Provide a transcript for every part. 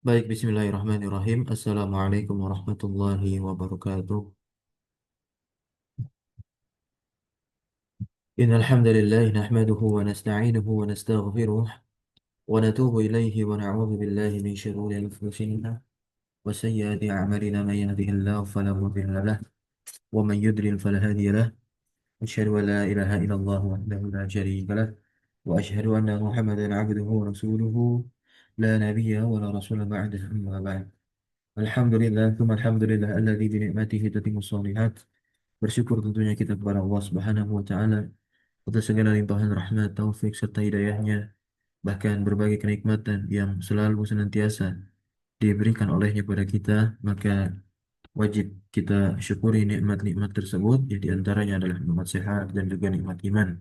Baik, bismillahirrahmanirrahim. Assalamualaikum warahmatullahi wabarakatuh. Innal hamdalillah nahmaduhu wa nasta'inuhu wa nastaghfiruh wa natubu ilayhi wa na'udzu billahi min shururi anfusina wa sayyiati a'malina man yahdihillahu fala mudilla lahu wa man yudlil fala hadiya lahu. Asyhadu an la ilaha illallah wahdahu la syarika lahu wa asyhadu anna Muhammadan 'abduhu wa rasuluhu la nabiyya wa la rasula ba'dahu amma ba'd. Alhamdulillah, tsumma alhamdulillah alladzi bi ni'matihi tatimmu shalihat. Bersyukur tentunya kita kepada Allah Subhanahu wa taala atas segala limpahan rahmat, taufik serta hidayahnya, bahkan berbagai kenikmatan yang selalu senantiasa diberikan olehnya kepada kita, maka wajib kita syukuri nikmat-nikmat tersebut, yang diantaranya adalah nikmat sehat dan juga nikmat iman,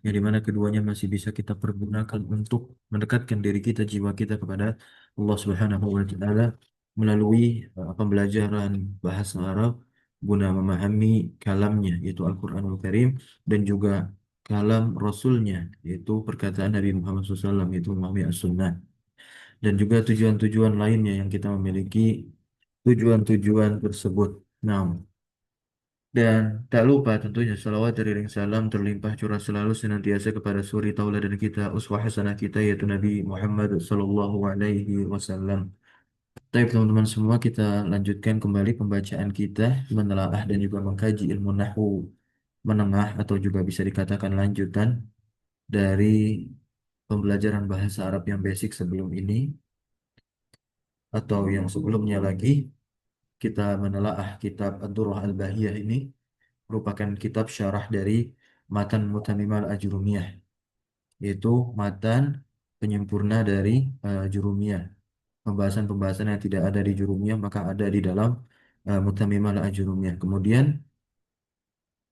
yang dimana keduanya masih bisa kita pergunakan untuk mendekatkan diri kita, jiwa kita kepada Allah Subhanahu wa taala melalui pembelajaran bahasa Arab guna memahami kalamnya yaitu Al-Qur'anul Karim dan juga kalam Rasulnya yaitu perkataan Nabi Muhammad SAW yaitu memahami As-Sunnah dan juga tujuan-tujuan lainnya yang kita memiliki tujuan-tujuan tersebut. Nah, dan tak lupa tentunya salawat dari ring salam terlimpah curah selalu senantiasa kepada suri tauladan kita, uswah hasanah kita yaitu Nabi Muhammad sallallahu alaihi wasallam. Baik teman-teman semua, kita lanjutkan kembali pembacaan kita menelaah dan juga mengkaji ilmu nahwu menengah atau juga bisa dikatakan lanjutan dari pembelajaran bahasa Arab yang basic sebelum ini atau yang sebelumnya lagi. Kita menelaah kitab Ad-Durrah Al-Bahiyah ini merupakan kitab syarah dari matan Mutamimah Al-Ajrumiyah, yaitu matan penyempurna dari Jurumiyah. Pembahasan-pembahasan yang tidak ada di Jurumiyah maka ada di dalam Mutamimah Al-Ajrumiyah. Kemudian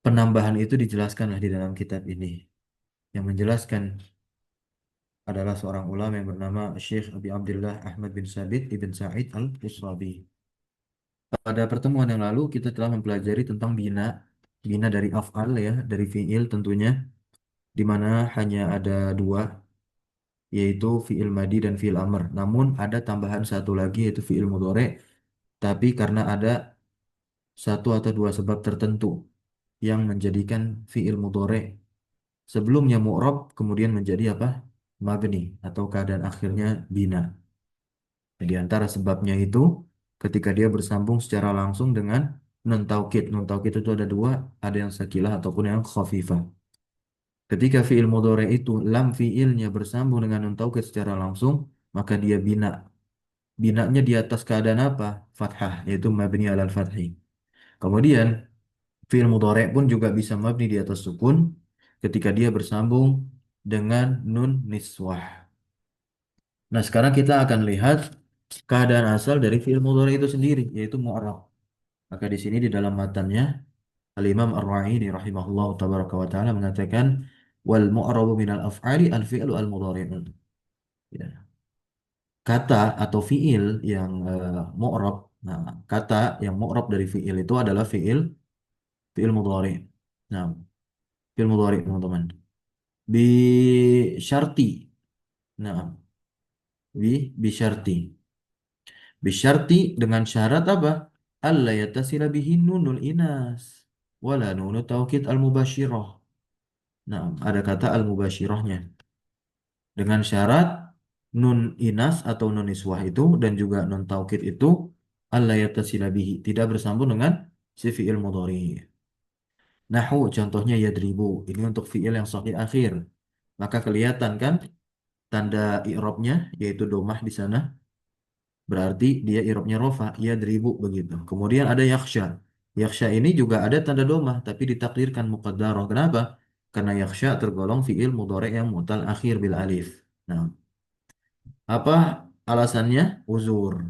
penambahan itu dijelaskanlah di dalam kitab ini. Yang menjelaskan adalah seorang ulama yang bernama Syekh Abi Abdullah Ahmad bin Sabit ibn Sa'id Al-Qusrabi. Pada pertemuan yang lalu kita telah mempelajari tentang bina dari af'al ya, dari fi'il tentunya, di mana hanya ada dua, yaitu fi'il madi dan fi'il amr. Namun ada tambahan satu lagi yaitu fi'il mudhari, tapi karena ada satu atau dua sebab tertentu yang menjadikan fi'il mudhari sebelumnya mu'rab kemudian menjadi apa? Mabni atau keadaan akhirnya bina. Di antara sebabnya itu ketika dia bersambung secara langsung dengan nun taukid. Nun taukid itu ada dua, ada yang sakilah ataupun yang khafifah. Ketika fiil mudhari itu lam fiilnya bersambung dengan nun taukid secara langsung, maka dia bina. Binanya di atas keadaan apa? Fathah, yaitu mabni alal fathi. Kemudian fiil mudhari pun juga bisa mabni di atas sukun ketika dia bersambung dengan nun niswah. Nah, sekarang kita akan lihat keadaan asal dari fiil mudhari itu sendiri, yaitu mu'rab. Maka di sini di dalam matanya Al-Imam Ar-Ra'ini rahimahullah tabaraka wa ta'ala mengatakan wal mu'rabu minal af'ali al-fi'lu al-mudhari'un. Ya. Kata atau fi'il yang mu'rab. Nah, kata yang mu'rab dari fi'il itu adalah fi'il mudhari'. Nah, fi'il mudhari' teman-teman. Bi syarti. Nah, bi syarti. Bi syarti dengan syarat apa? Alla yatasila bihi nunul inas wala nunu taukid al-mubasyirah. Nah, ada kata al-mubasyirahnya. Dengan syarat nun inas atau nun iswah itu dan juga nun taukid itu alla yattasila bihi, tidak bersambung dengan si fi'il mudhari. Nahu contohnya yadribu. Ini untuk fi'il yang sahih akhir. Maka kelihatan kan tanda i'rabnya yaitu domah di sana. Berarti dia i'rabnya rofa, yadribu begitu. Kemudian ada yakhsha. Yakhsha ini juga ada tanda domah tapi ditakdirkan muqaddarah. Kenapa? Karena yakhsha tergolong fi'il mudhari yang mutal akhir bil alif. Nah, apa alasannya? Uzur.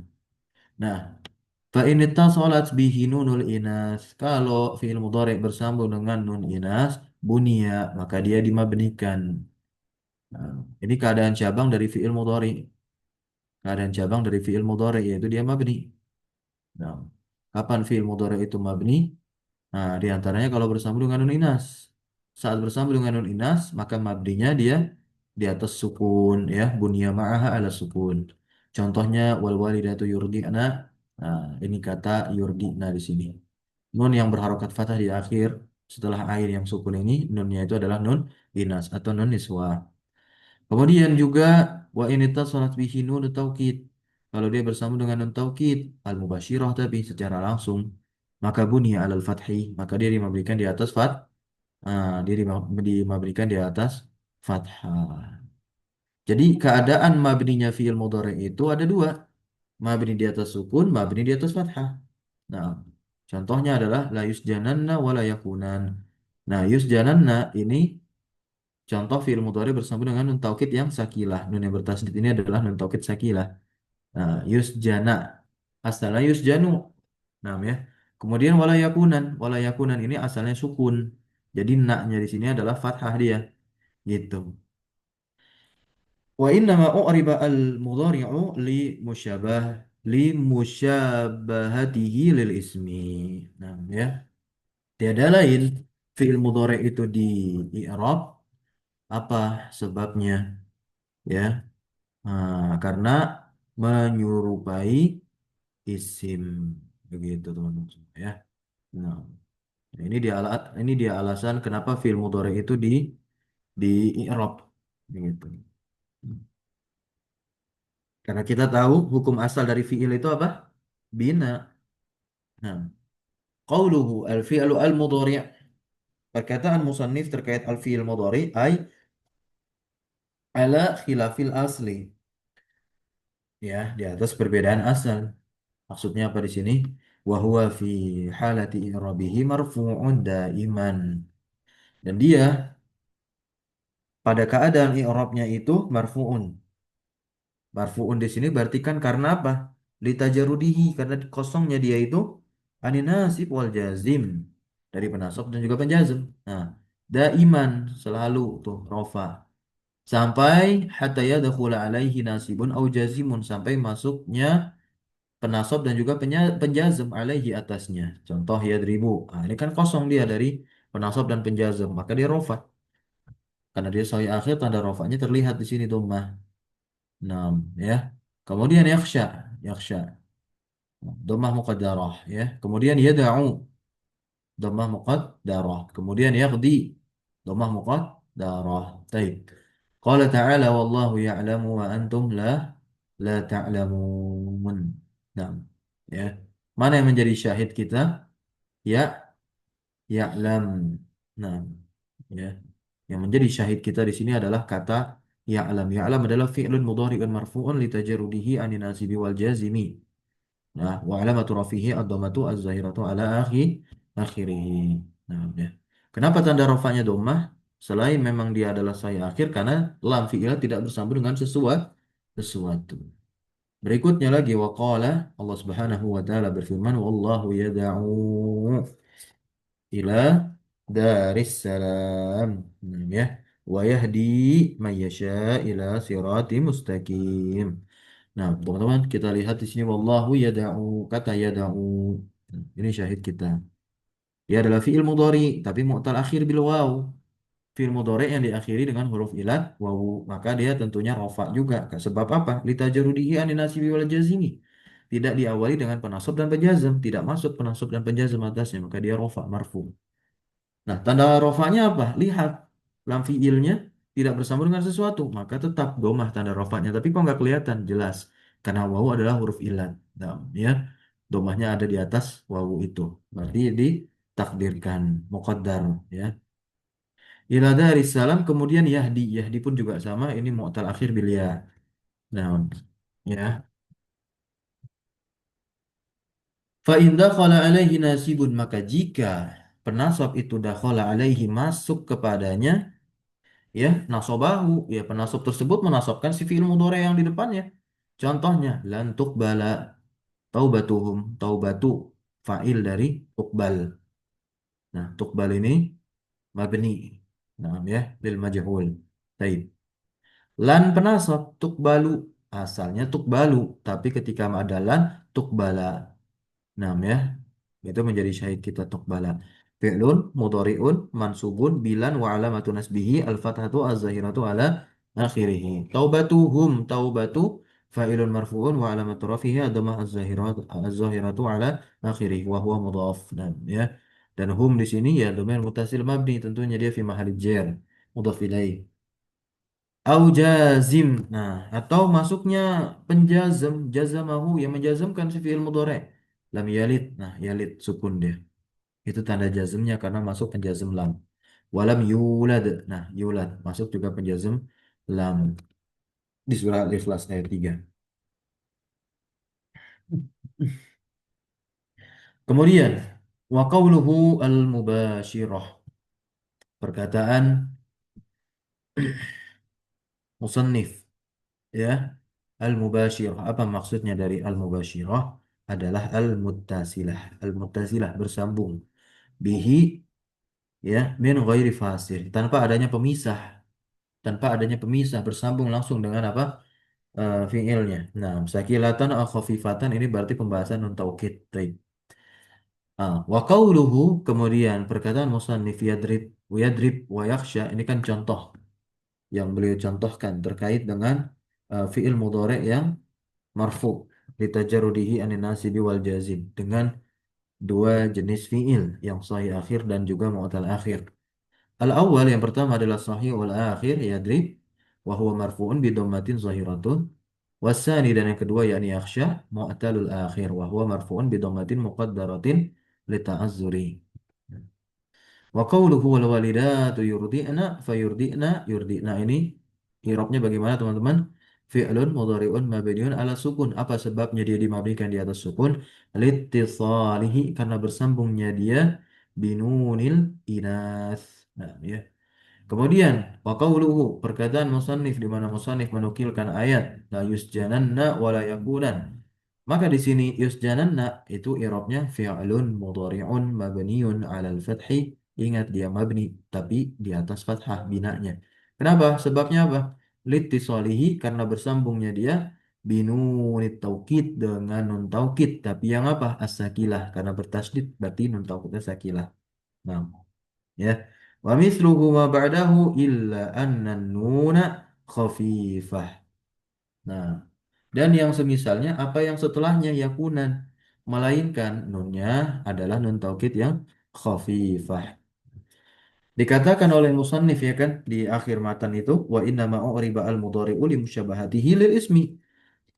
Nah, fa in ittasalat bihi nunul inas. Kalau fi'il mudhari bersambung dengan nun inas, bunia, maka dia dimabnikan. Nah, ini keadaan cabang dari fi'il mudhari. Keadaan cabang dari fi'il mudhari yaitu dia mabni. Nah, kapan fi'il mudhari itu mabni? Nah, di antaranya kalau bersambung dengan nun inas. Saat bersambung dengan nun inas, maka mabninya dia di atas sukun ya, bunia ma'aha ala sukun. Contohnya wal walidatu yurdi'na. Nah, ini kata yurdi'na di sini. Nun yang berharokat fathah di akhir setelah ain yang sukun ini nunnya itu adalah nun inas atau nun niswa. Kemudian juga wa in ittasalat bihi nun taukid. Kalau dia bersambung dengan nun taukid al mubasyirah tapi secara langsung maka bunyi alal fathi maka dia dimabnikan di atas dia dimabnikan di atas fathah. Jadi keadaan mabninya fi'il mudhari itu ada dua, mabni di atas sukun, mabni di atas fathah. Nah, contohnya adalah la yusjananna wa la yakunan. Nah, yusjananna ini contoh fi'il mudhari bersambung dengan nun taukid yang sakilah. Nun yang bertasydid ini adalah nun taukid sakilah. Nah, yusjana asalnya yusjanu. Nah, ya. Kemudian wala yakunan ini asalnya sukun. Jadi naknya di sini adalah fathah dia, gitu. Wa inna ma u'riba al-mudhari'u li musyabahatihi lil ismi. Nah, ya. Tiada lain fi'il mudhari' itu di i'rab apa sebabnya? Ya. Karena menyerupai isim begitu teman-teman semua, ya. Nah, ini dia alasan kenapa fi'il mudhari' itu di i'rab begitu. Karena kita tahu hukum asal dari fi'il itu apa? Bina. Nah, qauluhu al-fi'lu al-mudhari'. Perkataan musannif terkait al-fi'il mudhari' ay ala khilafil asli. Ya, di atas perbedaan asal. Maksudnya apa di sini? Wa huwa fi halati i'rabihi marfu'un daiman. Dan dia pada keadaan i'rabnya itu marfu'un. Marfu'un di sini berarti kan karena apa? Litajarudihi karena kosongnya dia itu aninasib wal jazim dari penasab dan juga penjazm. Nah, daiman selalu tuh rofa sampai hatta yadkhula alaihi nasibun au jazimun sampai masuknya penasab dan juga penjazm alaihi atasnya. Contoh yadribu. Nah, ini kan kosong dia dari penasab dan penjazm, maka dia rofa. Karena dia sahih akhir tanda rofanya terlihat di sini dhammah. Nah, ya. Kemudian yakhsha, yakhsha. Dhammah muqaddarah ya. Kemudian yada'u, dhammah muqaddarah. Kemudian yaqdi, dhammah muqaddarah. Baik. Qala ta'ala wallahu ya'lamu wa antum la ta'lamun. Nah, ya. Mana yang menjadi syahid kita? Ya, ya'lam. Nah, ya. Yang menjadi syahid kita di sini adalah kata ya'lam. Ya'lam adalah fi'lun mudhari'un marfu'un li tajarrudihi anin nasibi wal jazimi. Nah, wa alamatu rafihi ad-dhammatu az-zahiratu ala akhirih. Nah, ya. Kenapa tanda rafanya dhammah? Selain memang dia adalah saya akhir karena lam fi'il tidak bersambung dengan sesuatu. Berikutnya lagi waqala Allah Subhanahu wa taala berfirman wallahu yad'u ila daris salam. Nah, ya. Wa yahdi may yasha ila siratim mustaqim. Nah, teman-teman, kita lihat di sini wallahu yada'u, kata yada'u. Ini syahid kita. Dia adalah fi'il mudhari, tapi mu'tal akhir bil waw. Fi'il mudhari yang diakhiri dengan huruf ilat waw, maka dia tentunya rofa juga. Sebab apa? Litajarudihi anin nasibi wal jazimi. Tidak diawali dengan penasab dan penjazm, tidak masuk penasab dan penjazm atasnya, maka dia rofa marfu. Nah, tanda rofanya apa? Lihat, lam fiilnya tidak bersambung dengan sesuatu, maka tetap domah tanda rofanya. Tapi kok nggak kelihatan jelas? Karena wawu adalah huruf ilat. Nah, ya, domahnya ada di atas wawu itu. Berarti ditakdirkan, muqaddar, ya. Ila dari salam, kemudian Yahdi. Yahdi pun juga sama, ini mu'tal akhir bil ya. Nah, ya. Fa in dakhala alaihi nasibun, maka jika penasab itu dakhala alaihi masuk kepadanya, ya nasobahu ya penasab tersebut menasabkan si fi'il mudhari yang di depannya, contohnya lan tuqbala taubatuhum, taubatu fa'il dari tuqbal. Nah, tuqbal ini mabni, nah, ya lil majhul. Baik, lan penasab tuqbalu asalnya tuqbalu tapi ketika ada lan tuqbala. Nah, ya itu menjadi syahid kita tuqbala. Fi'lun mudhari'un mansubun bilan wa alamatu nasbihi al-fathatu az-zahiratu ala akhirih. Taubatuhum taubatu fa'ilun marfu'un wa alamat rafihi adamah az-zahiratu ala akhirih wa huwa mudhaf. Nah, ya. Dan hum di sini ya domain mutasil mabni, tentunya dia fi mahali jar, mudhaf ilaih. Au jazim. Nah, atau masuknya penjazam, jazamahu yang menjazamkan si fi'il mudhari'. Lam yalid. Nah, yalid sukun dia. Itu tanda jazmnya karena masuk penjazm lam. Walam yulad. Nah, yulad masuk juga penjazm lam di surah Al-Ikhlas ayat 3. Kemudian wa qawluhu al-mubashirah. Perkataan musannif ya, al-mubashirah. Apa maksudnya dari al-mubashirah? Adalah al-muttasilah. Al-muttasilah bersambung bihi ya min ghairi fasir, tanpa adanya pemisah. Tanpa adanya pemisah, bersambung langsung dengan apa? Fiilnya. Nah, sakilatan atau khafifatan ini berarti pembahasan nun taukid. Baik. Wa qauluhu, kemudian perkataan musannif yadrib wa yakhsha, ini kan contoh yang beliau contohkan terkait dengan fiil mudhari' yang marfu litajarrudihi anin nasibi wal jazim, dengan dua jenis fiil yang sahih akhir dan juga mu'tal akhir. Al-awwal yang pertama adalah sahih wal akhir yadrib wa huwa marfu'un bi dhammatin zahiratun. Wasani, dan yang kedua yakni yakhsha mu'talul akhir wa huwa marfu'un bi dhammatin muqaddaratin li ta'azzuri. Wa qawluhu wal walidatu yurdi'na fayurdi'na, yurdi'na ini i'rabnya bagaimana teman-teman? Fi'lun mudhari'un mabniun ala sukun. Apa sebabnya dia dimabnikan di atas sukun? Litisalihi, karena bersambungnya dia binunil inas. Nah, ya. Kemudian wa qauluhu, perkataan musannif di mana musannif menukilkan ayat la yusjananna wa la yakunan. Maka di sini yusjananna itu i'rabnya fi'lun mudhari'un mabniun 'alal fathi. Ingat dia mabni tapi di atas fathah binanya. Kenapa? Sebabnya apa? Litisalihi, karena bersambungnya dia binunit taukid, dengan nun taukid tapi yang apa? As-sakilah, karena bertasydid berarti nun taukidnya sakilah. Nah, ya, wa misluhu ma ba'dahu illa anna nuna khafifah. Nah, dan yang semisalnya apa yang setelahnya yakunan, melainkan nunnya adalah nun taukid yang khafifah. Dikatakan oleh musannif ya kan di akhir matan itu wa inna ma uriba al mudhari'u li musyabahatihi lil ismi.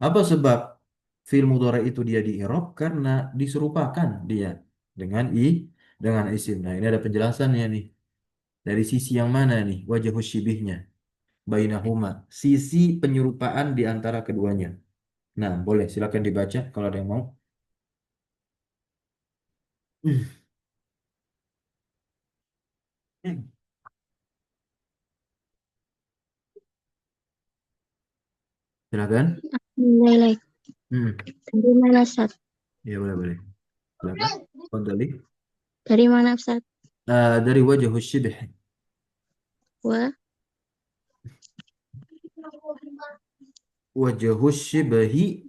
Apa sebab fi'il mudhari' itu dia di i'rab? Karena diserupakan dia dengan dengan isim. Nah, ini ada penjelasannya nih. Dari sisi yang mana nih wajah syibihnya bainahuma, sisi penyerupaan di antara keduanya. Nah, boleh silakan dibaca kalau ada yang mau. Silakan. Nilai Hmm. dari mana Ustaz? Ya, boleh boleh. Silakan. Fadhali. Dari mana Ustaz? Dari wajah syibih. Wa Wajah syibahi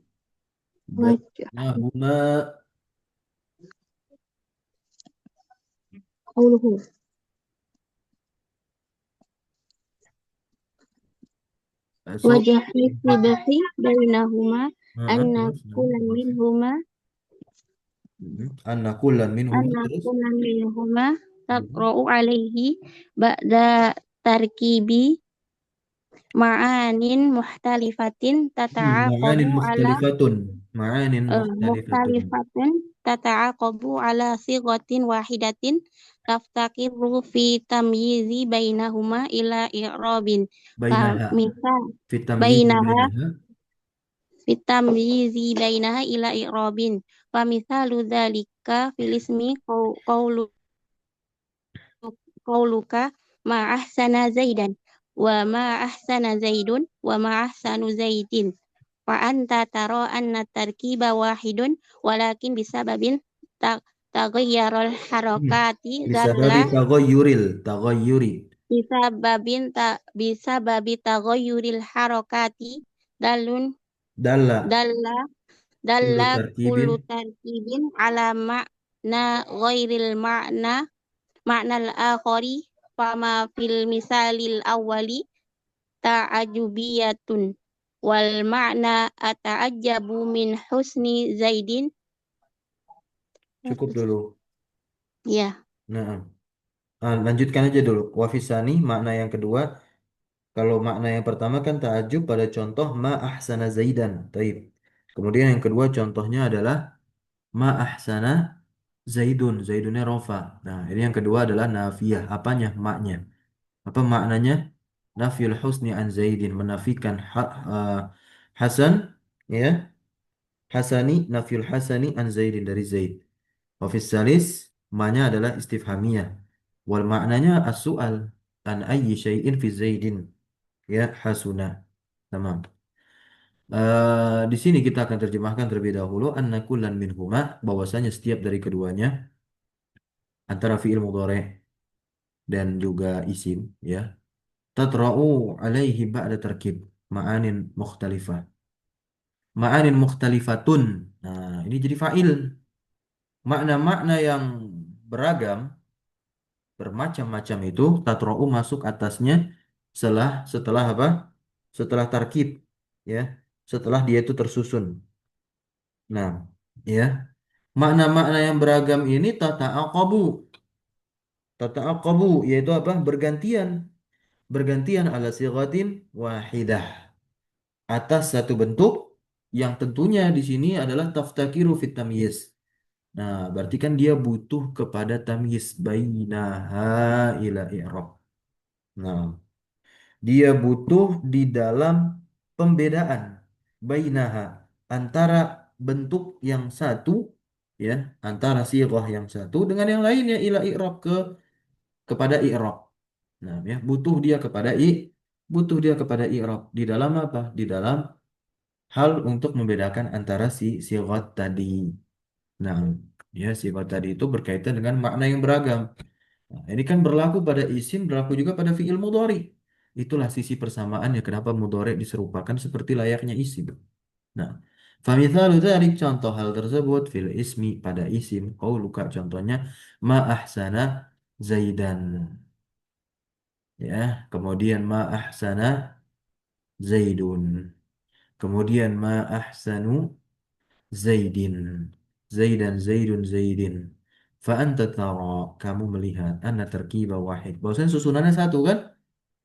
wajah bainahuma. qauluhu So, wajah isbahi bainahuma anna terus. kullan minhuma Anna kullan minhuma, anna terus. kullan minhuma Mhm. taqra'u alaihi ba'da tarkibi ma'anin muhtalifatin Ma'anin tata'aqabu ala mukhtalifatun. Ma'anin mukhtalifatun. muhtalifatin tata'aqabu ala sighatin wahidatin taftakiru fi tamyizi bainahuma ila i'rabin Bainaha. misal Fitamyizi bainaha bainaha. fi tamyizi bainaha ila i'rabin fa misalu dzalika fil ismi qauluka ma ahsana zaidan wa ma ahsana zaidun wa ma ahsanu zaidin fa anta tara anna tarkiba wahidun walakin bisababin taghayyarul harakati Bisababi dalla taghayyuri. bisa babi taghayyuril harakati dalun Dalla dalla kullu dalla tarkibin. kullu tarkibin ala makna ghairil makna al-akhari fama fil misalil awwali ta'ajubiyatun wal ma'na ata'ajjabu min husni Zaidin. Cukup dulu. Ya, Nah, lanjutkan aja dulu. Wafisani makna yang kedua. Kalau makna yang pertama kan ta'ajub pada contoh ma ahsana Zaidan. Taib. Kemudian yang kedua contohnya adalah ma ahsana Zaidun. Zaidunnya rofa. Nah, ini yang kedua adalah nafiyah. Apanya? Maknya. Apa maknanya? Nafiyul husni an Zaidin. Menafikan Hasan. Ya. Hasani. Nafiyul hasani an Zaidin. Dari Zaid. Wafis salis. Maknya adalah istifhamiyah. Wal maknanya as-su'al. An ayyi syai'in fi Zaidin. Ya. Hasuna. Tamam. Di sini kita akan terjemahkan terlebih dahulu anna kullan minhuma bahwasanya setiap dari keduanya antara fiil mudhari dan juga isim ya tatra'u alaihi ba'da tarkib ma'anin mukhtalifah ma'anin mukhtalifatun. Nah, ini jadi fa'il. Makna-makna yang beragam bermacam-macam itu tatra'u masuk atasnya setelah apa? Setelah tarkib ya. Setelah dia itu tersusun. Nah, ya. Makna-makna yang beragam ini tata'aqabu yaitu apa? Bergantian, bergantian ala sighatin wahidah atas satu bentuk yang tentunya di sini adalah taftakiru fit tamyiz. Nah, berarti kan dia butuh kepada tamyiz bainaha ila i'rab. Nah, dia butuh di dalam pembedaan bainaha antara bentuk yang satu ya, antara sighah yang satu dengan yang lainnya ila i'rab kepada i'rab. Nah, ya, butuh dia kepada i'rab di dalam apa? Di dalam hal untuk membedakan antara si sigat tadi. Nah, ya sigat tadi itu berkaitan dengan makna yang beragam. Nah, ini kan berlaku pada isim, berlaku juga pada fiil mudhari. Itulah sisi persamaannya kenapa mudhari diserupakan seperti layaknya isim. Nah, famithalu dzalik contoh hal tersebut fil ismi pada isim. Qauluka contohnya ma ahsana Zaidan. Ya, kemudian ma ahsana Zaidun. Kemudian ma ahsanu Zaidin. Zaidan, Zaidun, Zaidin. Fa anta tara, kamu melihat anna tarkiba wahid. Bahwasanya susunannya satu kan?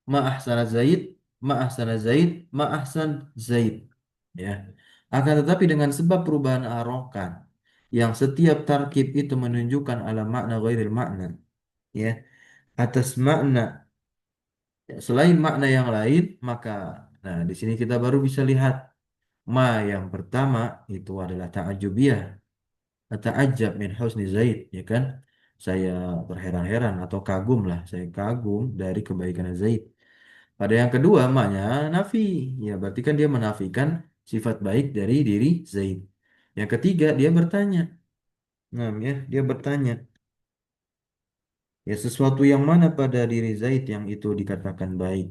Ma ahsana Zaid, ma ahsana Zaid, ma ahsan Zaid. Ya. Akan tetapi dengan sebab perubahan harokat yang setiap tarkib itu menunjukkan ala makna ghairil makna, ya, atas makna selain makna yang lain, maka nah di sini kita baru bisa lihat ma yang pertama itu adalah ta'ajubiyah. Ta'ajab min husni Zaid, ya kan? Saya terheran-heran atau kagum lah, saya kagum dari kebaikan Zaid. Pada yang kedua, maknya nafi. Ya, berarti kan dia menafikan sifat baik dari diri Zaid. Yang ketiga, dia bertanya. Nah, ya, dia bertanya. Ya, sesuatu yang mana pada diri Zaid yang itu dikatakan baik.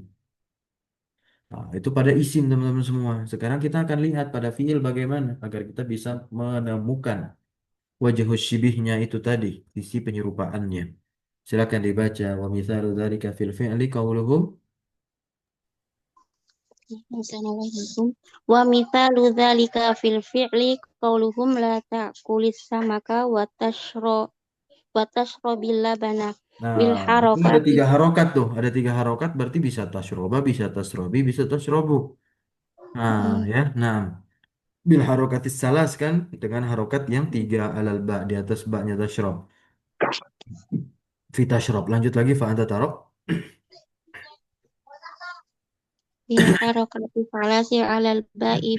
Nah, itu pada isim teman-teman semua. Sekarang kita akan lihat pada fiil bagaimana agar kita bisa menemukan wajah syibihnya itu tadi, sisi penyerupaannya. Silakan dibaca wa mithalu dzalika fil fi'li qauluhum. wa mithalu dzalika fil fi'li qauluhum la ta'kulis samaka wa tashrabil labana Nah, bil itu ada harakati. tiga harokat tuh. Ada tiga harokat berarti bisa tasroba, bisa tasrobi, bisa tasrobu. Nah, Hmm. ya. Nah, bil harokatis salas kan dengan harokat yang tiga alal ba di atas ba-nya tasrob. Fi tasrob. Lanjut lagi fa anta tarok. Bil harakati falasi alal ba'i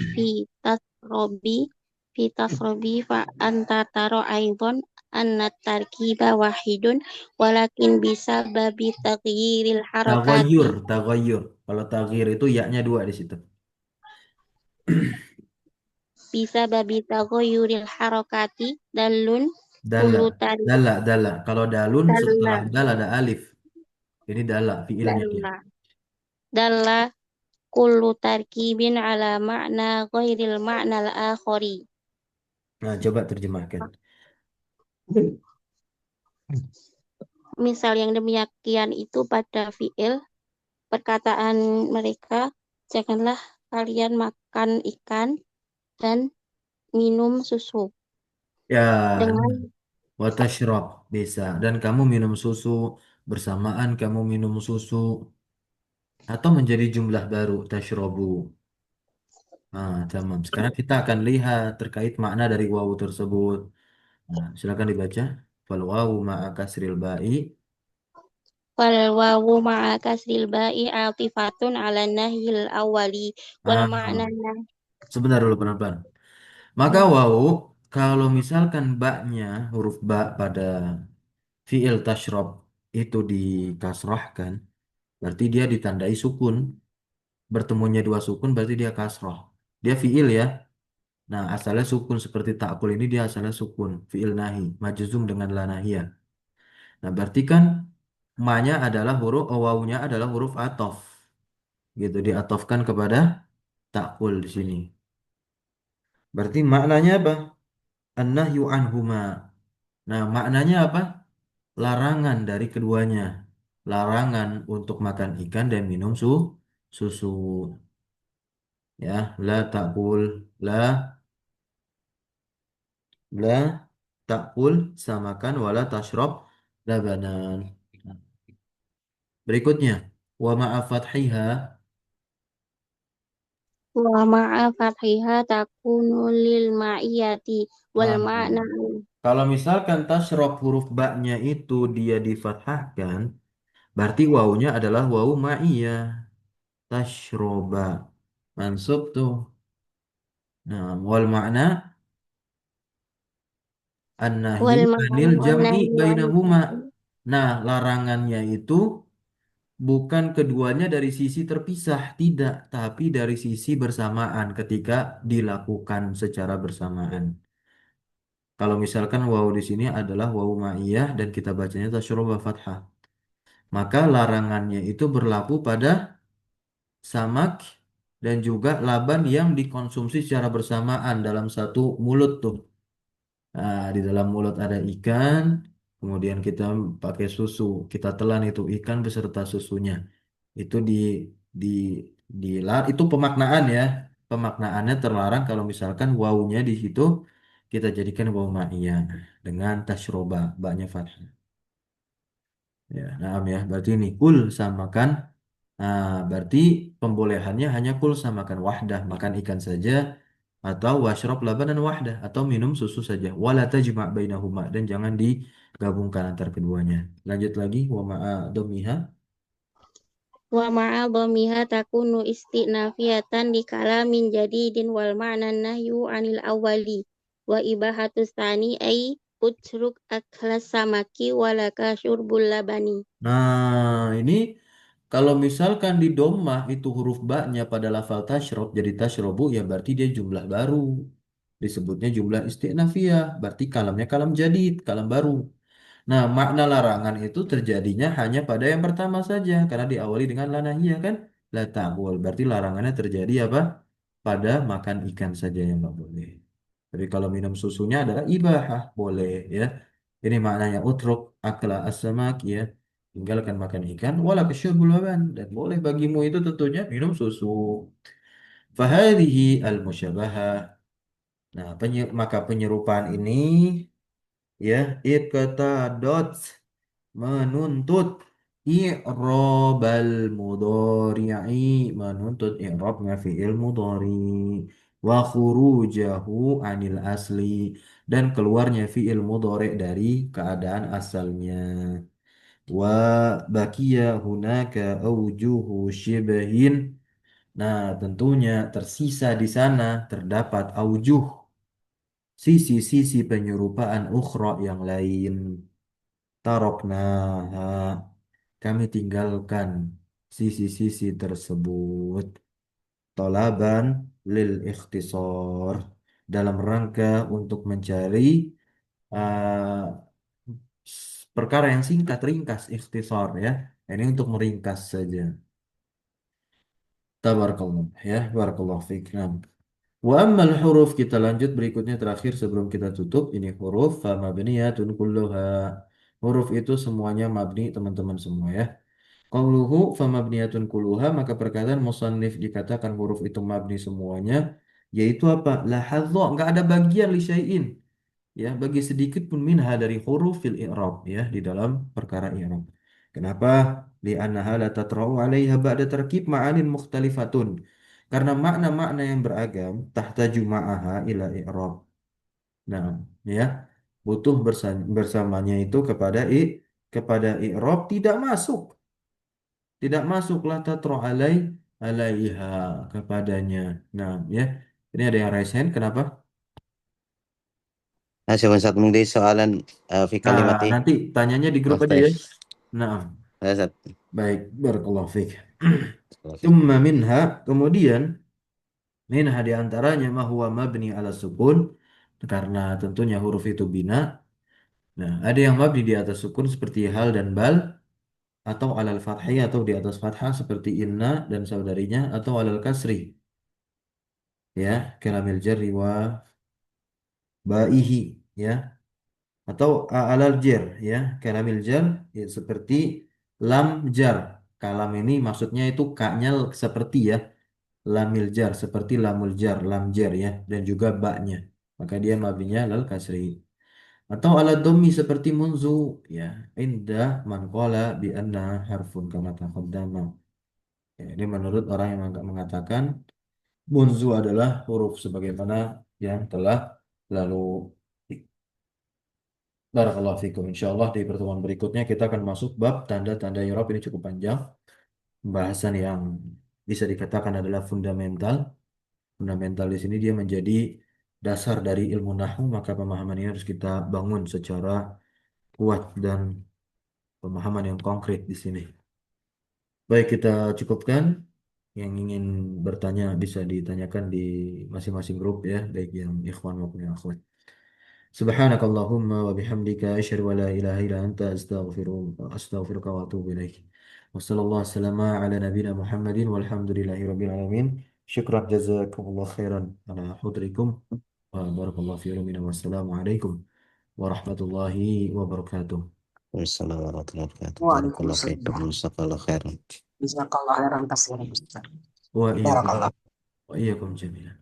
tasrobi fa anta taro aidon anna tarkiba wahidun walakin bisa babi taghyiril harakati Tagoyur. Kalau taghir itu ya-nya dua di situ. bisa babi taghyiril harakati dalun Dala, kullu tari dala. Kalau dalun dalla setelah dal ada alif. Ini dala fiilnya dia. dalla dalla kullu tarkibin ala ma'na ghairil ma'na al-akhari. Nah, coba terjemahkan. Misal yang demikian itu pada fi'il perkataan mereka, janganlah kalian makan ikan dan minum susu Ya, dengan watashrab bisa. Dan kamu minum susu bersamaan kamu minum susu atau menjadi jumlah baru tashrobu. Nah, tamam. Sekarang kita akan lihat terkait makna dari wawu tersebut. Nah, silakan dibaca. Fal wawu ma'a kasril ba'i. wal wawu ma'a kasril ba'i atifatun ala nahyil awali wal Ah, ma'na sebentar dulu pelan-pelan. Maka wawu kalau misalkan baknya huruf ba pada fiil tashrob itu dikasrohkan, berarti dia ditandai sukun. Bertemunya dua sukun berarti dia kasroh. Dia fiil ya. Nah, asalnya sukun seperti ta'kul ini dia asalnya sukun, fiil nahi, majzum dengan la nahiyah. Nah, berarti kan ma-nya adalah huruf, wawunya adalah huruf atof. Gitu, diatofkan kepada ta'kul di sini. Berarti maknanya apa? An-nahyu anhuma. Nah, maknanya apa? Larangan dari keduanya. Larangan untuk makan ikan dan minum susu. Ya, la ta'kul, la ta'kul samakan wala tashrab labanan. Berikutnya, wa ma'a fathiha. wa ma'a fathiha takunu lil ma'iyati wal Ah, ma'na kalau misalkan tashrab huruf ba-nya itu dia difathahkan, berarti wawunya adalah wawu ma'iyah. Tashroba. Mansub tuh. Nah, wal makna an-nahyu wal anil ma'na jam'i nahyu anil bainahuma. Nah, larangannya itu bukan keduanya dari sisi terpisah, tidak, tapi dari sisi bersamaan ketika dilakukan secara bersamaan. Kalau misalkan wawu di sini adalah wawu ma'iyah dan kita bacanya tasyroba fathah, maka larangannya itu berlaku pada samak dan juga laban yang dikonsumsi secara bersamaan dalam satu mulut tuh. Nah, di dalam mulut ada ikan, kemudian kita pakai susu, kita telan itu ikan beserta susunya. Itu di itu pemaknaan ya. Pemaknaannya terlarang kalau misalkan wawunya di situ kita jadikan wawu ma'iyah dengan tasyroba, baknya fathah. Ya, nah ya, berarti ini kul samakan. Nah, berarti pembolehannya hanya kul samakan wahdah, makan ikan saja atau washrab labanan wahdah atau minum susu saja. Wala tajma' bainahuma dan jangan digabungkan antar keduanya. Lanjut lagi wa ma'a dhammiha. wa ma'a dhammiha takunu istinafiyatan di kalamin jadidin wal ma'na nahyu anil awwali wa ibahatus tsani ay utruk aklas samaki walaka syurbul labani. Nah, ini kalau misalkan di dhammah itu huruf ba-nya pada lafal tasyrob jadi tasyrobu ya berarti dia jumlah baru. Disebutnya jumlah istinafiyah, berarti kalamnya kalam jadid, kalam baru. Nah, makna larangan itu terjadinya hanya pada yang pertama saja karena diawali dengan la nahiyah kan? La ta'kul. Berarti larangannya terjadi apa? Pada makan ikan saja yang nggak boleh. Tapi kalau minum susunya adalah ibahah, boleh ya. Ini maknanya utruk akla as-samak ya. Tinggalkan makan ikan wala kasyurbul laban dan boleh bagimu itu tentunya minum susu. Fahadihi al-musyabahah. Nah, maka penyerupaan ini ya iqtadot menuntut i'rabal mudhari'i menuntut i'rabnya fi'il mudhari wa khurujahu anil asli dan keluarnya fi'il mudhari dari keadaan asalnya wa baqiya hunaka awjuhu shibhin. Nah, tentunya tersisa di sana terdapat aujuh sisi-sisi penyerupaan ukhra yang lain. Taroknaha. Kami tinggalkan sisi-sisi tersebut. Tolaban lil ikhtisor. Dalam rangka untuk mencari uh, perkara yang singkat, ringkas, ikhtisor ya. Ini untuk meringkas saja. Tabarakallah ya. Barakallah fiik. Nah, wa ammal huruf kita lanjut berikutnya terakhir sebelum kita tutup ini huruf fa mabniyatun kulluha. Huruf itu semuanya mabni teman-teman semua ya. Qauluhu famabniyatun kuluha, maka perkataan musannif dikatakan huruf itu mabni semuanya, yaitu apa? La hadza, enggak ada bagian li syai'in, ya, bagi sedikit pun minha dari huruf fil i'rab, ya, di dalam perkara i'rab. Kenapa? Li'annaha la tatra'u 'alaiha ba'da tarkib ma'anin mukhtalifatun. Karena makna-makna yang beragam tahtaju ma'aha ila i'rab. Nah, ya, butuh bersamanya itu kepada i'rab, tidak masuklah tatro alaiha, kepadanya. Nah, ya. Ini ada yang raise hand, kenapa? Masih Ustaz mungkin soalan fi Nah, kalimati nanti tanyanya di grup aja ya. mukhtalif. Nah, Ustaz. baik, barakallahu fiik. Tsumma minha, kemudian minha di antaranya ma huwa mabni ala sukun, karena tentunya huruf itu bina. Nah, ada yang mabni di atas sukun seperti hal dan bal, atau alal fathi, atau di atas fathah seperti inna dan saudarinya, atau alal kasri, ya, kalamil jarri wa baihi, ya, atau alal jar, ya, kalamil jar, ya, seperti lam jar. Kalam ini maksudnya itu kaknya seperti, ya, lamil jar seperti lamul jar, lam jar, ya, dan juga baknya, maka dia mabninya lal kasri. Atau ala dhammi seperti munzu, ya, indah man qala bi anna harfun kama taqaddama. Ya, ini menurut orang yang mengatakan munzu adalah huruf sebagaimana yang telah lalu. Barakallahu fikum. Insyaallah di pertemuan berikutnya kita akan masuk bab tanda-tanda i'rab. Ini cukup panjang. Pembahasan yang bisa dikatakan adalah fundamental. Fundamental di sini dia menjadi dasar dari ilmu nahwu, maka pemahaman ini harus kita bangun secara kuat dan pemahaman yang konkret di sini. Baik, kita cukupkan. Yang ingin bertanya bisa ditanyakan di masing-masing grup, ya, baik yang ikhwan maupun yang akhwat. Subhanakallahumma wa bihamdika asyhadu an la ilaha illa anta astaghfiruka wa atubu ilaik. Wassallallahu wasallama ala nabiyyina Muhammadin walhamdulillahi rabbil alamin. Syukran jazakumullah khairan ala hudrikum wa barakallahu fi ilmina. Wassalamu alaikum warahmatullahi wabarakatuh. Wassalamualaikum warahmatullahi wabarakatuh. Barakallahu fiikum. Waalaikumsalam. Jazakallahu khairan. Jazakallah khairan katsiran. Wa iyyakum Barakallah. wa iyyakum jami'an.